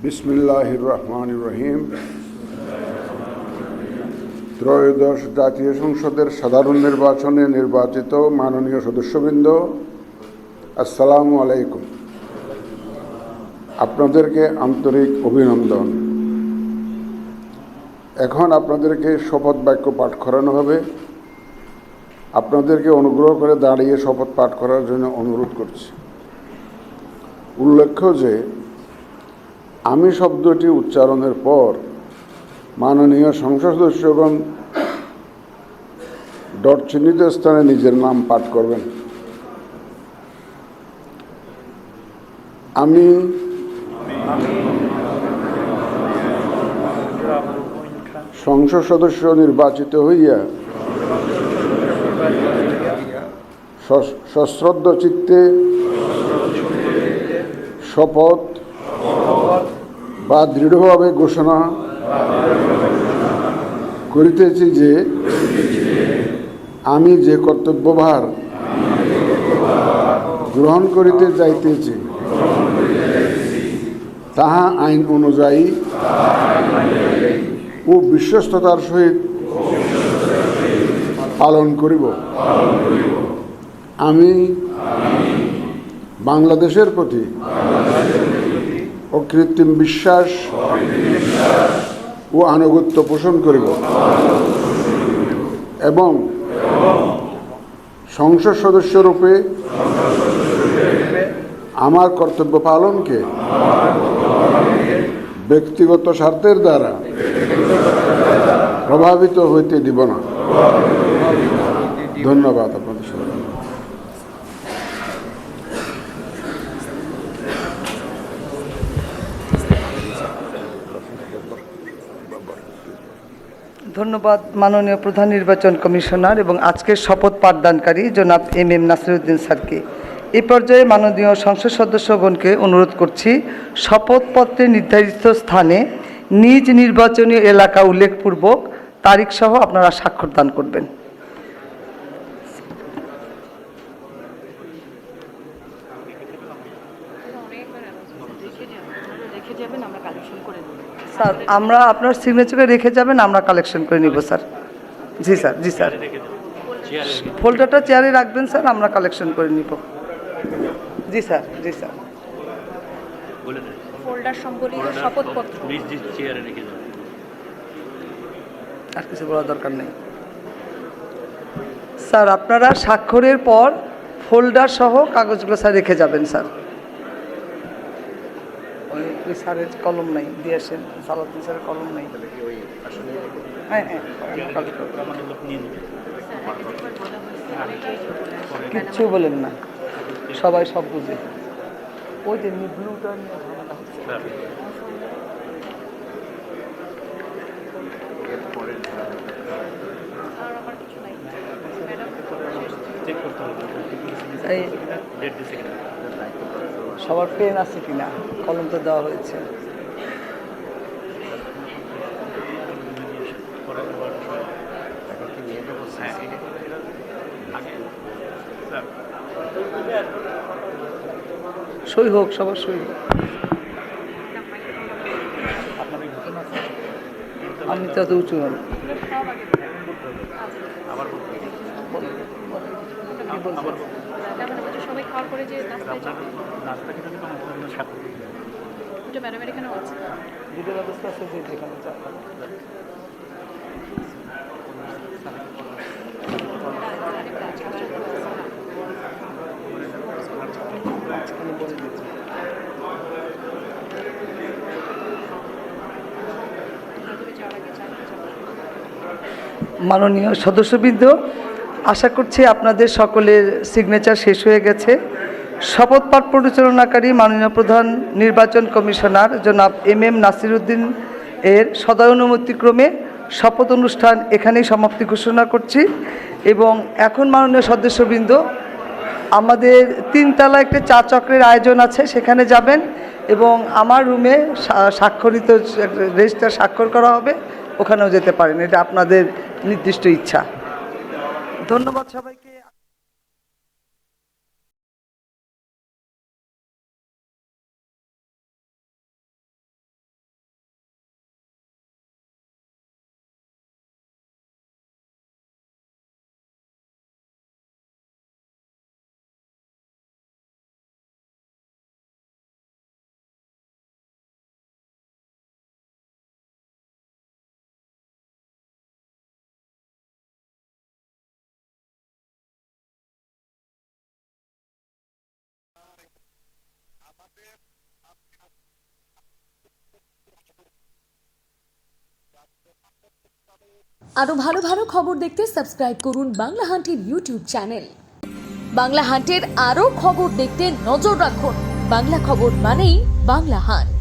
বিসমিল্লাহির রহমানির রহিম। ত্রয়োদশ জাতীয় সংসদের সাধারণ নির্বাচনে নির্বাচিত মাননীয় সদস্যবৃন্দ, আসসালামু আলাইকুম। আপনাদেরকে আন্তরিক অভিনন্দন। এখন আপনাদেরকে শপথ বাক্য পাঠ করানো হবে। আপনাদেরকে অনুগ্রহ করে দাঁড়িয়ে শপথ পাঠ করার জন্য অনুরোধ করছি। উল্লেখ্য যে আমি শব্দটি উচ্চারণের পর মাননীয় সংসদ সদস্যগণ ডট চিহ্নিত স্থানে নিজের নাম পাঠ করবেন। আমি সংসদ সদস্য নির্বাচিত হইয়া সশ্রদ্ধ চিত্তে শপথ বা দৃঢ়ভাবে ঘোষণা করিতেছি যে আমি যে কর্তব্যভার গ্রহণ করিতে যাইতেছি তাহা আইন অনুযায়ী ও বিশ্বস্ততার সহিত পালন করিব। আমি বাংলাদেশের প্রতি অকৃত্রিম বিশ্বাস ও আনুগত্য পোষণ করিব এবং সংসদ সদস্যরূপে আমার কর্তব্য পালনকে ব্যক্তিগত স্বার্থের দ্বারা প্রভাবিত হইতে দিব না। ধন্যবাদ আপনাদের সবাই। ধন্যবাদ মাননীয় প্রধান নির্বাচন কমিশনার এবং আজকের শপথ পাঠদানকারী জনাব এম নাসিরউদ্দিন স্যারকে। এই পর্যায়ে মাননীয় সংসদ সদস্যগণকে অনুরোধ করছি শপথপত্রে নির্ধারিত স্থানে নিজ নির্বাচনী এলাকা উল্লেখপূর্বক তারিখ সহ আপনারা স্বাক্ষর দান করবেন। স্যার আমরা আপনার সিগনেচারে রেখে যাবেন, আমরা কালেকশন করে নিব স্যার। জি স্যার, জি স্যার, ফোল্ডারটা চেয়ারে রাখবেন স্যার, আমরা কালেকশন করে নিব। জি স্যার, জি স্যার। ফোল্ডার সম্বলিত শপথপত্র চেয়ারে রেখে যাবেন, আর কিছু বলার দরকার নেই স্যার। আপনারা স্বাক্ষরের পর ফোল্ডার সহ কাগজগুলো স্যার রেখে যাবেন স্যার। ওই স্যারের কলম নাই, দিয়ে আসেন। সালাউদ্দিন স্যারের কলম নাই। হ্যাঁ হ্যাঁ, কিচ্ছু বলেন না, সবাই সব বুঝে। ওই যে ব্লুটা নিয়ে ঝামেলা হচ্ছে। সবার পেন আছে কিনা? কলম তো দেওয়া হয়েছে। সই হোক, সবার সই হোক। আমি তো এত উঁচু হন। সবাই খাওয়ার পরে যে নাস্তায় যাবে, ওটা ম্যাডামের এখানেও আছে। দুটো ব্যবস্থা আছে যেখানে মাননীয় সদস্যবৃন্দ, আশা করছি আপনাদের সকলের সিগনেচার শেষ হয়ে গেছে। শপথ পাঠ পরিচালনাকারী মাননীয় প্রধান নির্বাচন কমিশনার জনাব এম নাসিরউদ্দিন এর সদয়ানুমতিক্রমে শপথ অনুষ্ঠান এখানেই সমাপ্তি ঘোষণা করছি। এবং এখন মাননীয় সদস্যবৃন্দ, আমাদের 3 তলা একটা চা চক্রের আয়োজন আছে, সেখানে যাবেন এবং আমার রুমে স্বাক্ষরিত রেজিস্টার স্বাক্ষর করা হবে, ওখানেও যেতে পারেন। এটা আপনাদের নির্দিষ্ট ইচ্ছা। ধন্যবাদ সবাইকে। আরো ভালো ভালো খবর দেখতে সাবস্ক্রাইব করুন বাংলা হান্টের ইউটিউব চ্যানেল। বাংলা হান্টের আরো খবর দেখতে নজর রাখুন। বাংলা খবর মানেই বাংলা হান্ট।